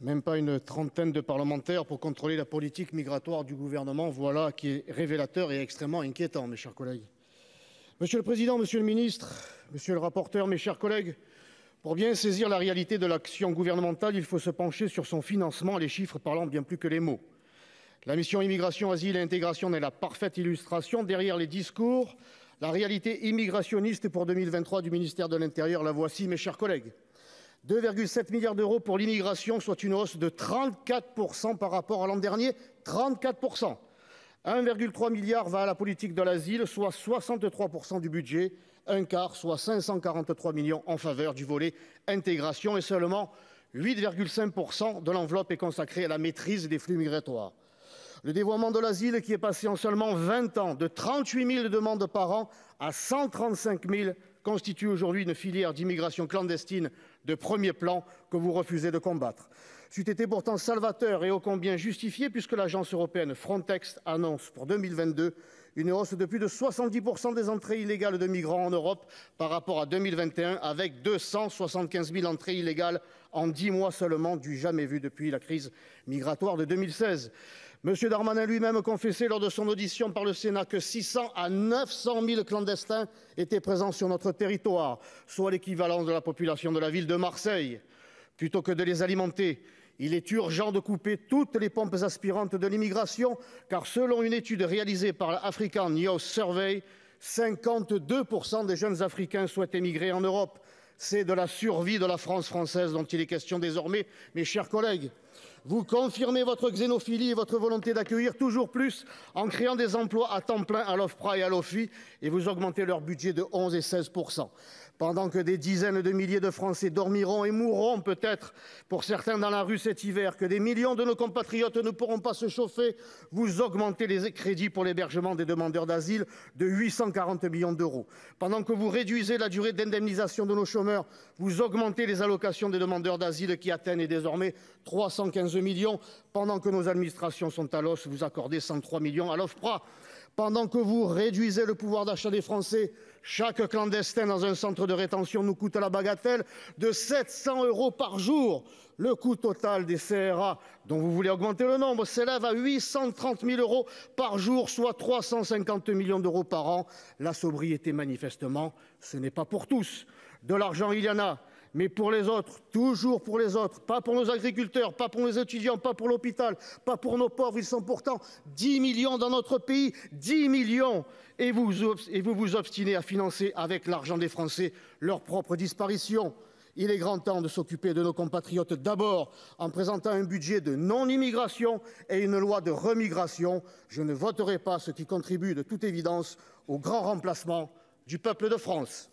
Même pas une trentaine de parlementaires pour contrôler la politique migratoire du gouvernement. Voilà qui est révélateur et extrêmement inquiétant, mes chers collègues. Monsieur le président, monsieur le ministre, monsieur le rapporteur, mes chers collègues, pour bien saisir la réalité de l'action gouvernementale, il faut se pencher sur son financement, les chiffres parlant bien plus que les mots. La mission immigration, asile et intégration est la parfaite illustration. Derrière les discours, la réalité immigrationniste pour 2023 du ministère de l'Intérieur, la voici, mes chers collègues. 2,7 milliards d'euros pour l'immigration, soit une hausse de 34% par rapport à l'an dernier. 34%. 1,3 milliard va à la politique de l'asile, soit 63% du budget. Un quart, soit 543 millions en faveur du volet intégration. Et seulement 8,5% de l'enveloppe est consacrée à la maîtrise des flux migratoires. Le dévoiement de l'asile, qui est passé en seulement 20 ans de 38 000 demandes par an à 135 000, constitue aujourd'hui une filière d'immigration clandestine de premier plan que vous refusez de combattre. C'eût été pourtant salvateur et ô combien justifié, puisque l'agence européenne Frontex annonce pour 2022 une hausse de plus de 70% des entrées illégales de migrants en Europe par rapport à 2021, avec 275 000 entrées illégales en 10 mois seulement, du jamais vu depuis la crise migratoire de 2016. M. Darmanin lui-même confessait lors de son audition par le Sénat que 600 à 900 000 clandestins étaient présents sur notre territoire, soit l'équivalent de la population de la ville de Marseille. Plutôt que de les alimenter, il est urgent de couper toutes les pompes aspirantes de l'immigration, car selon une étude réalisée par la African Youth Survey, 52% des jeunes Africains souhaitent émigrer en Europe. C'est de la survie de la France française dont il est question désormais, mes chers collègues. Vous confirmez votre xénophilie et votre volonté d'accueillir toujours plus en créant des emplois à temps plein à l'OFPRA et à l'OFII, et vous augmentez leur budget de 11 et 16%. Pendant que des dizaines de milliers de Français dormiront et mourront peut-être pour certains dans la rue cet hiver, que des millions de nos compatriotes ne pourront pas se chauffer, vous augmentez les crédits pour l'hébergement des demandeurs d'asile de 840 millions d'euros. Pendant que vous réduisez la durée d'indemnisation de nos chômeurs, vous augmentez les allocations des demandeurs d'asile qui atteignent désormais 315 millions. Pendant que nos administrations sont à l'os, vous accordez 103 millions à l'OFPRA. Pendant que vous réduisez le pouvoir d'achat des Français, chaque clandestin dans un centre de rétention nous coûte la bagatelle de 700 € par jour. Le coût total des CRA, dont vous voulez augmenter le nombre, s'élève à 830 000 € par jour, soit 350 millions d'euros par an. La sobriété, manifestement, ce n'est pas pour tous. De l'argent, il y en a. Mais pour les autres, toujours pour les autres, pas pour nos agriculteurs, pas pour nos étudiants, pas pour l'hôpital, pas pour nos pauvres. Ils sont pourtant 10 millions dans notre pays, 10 millions. Et vous vous obstinez à financer avec l'argent des Français leur propre disparition. Il est grand temps de s'occuper de nos compatriotes d'abord en présentant un budget de non-immigration et une loi de remigration. Je ne voterai pas ce qui contribue de toute évidence au grand remplacement du peuple de France.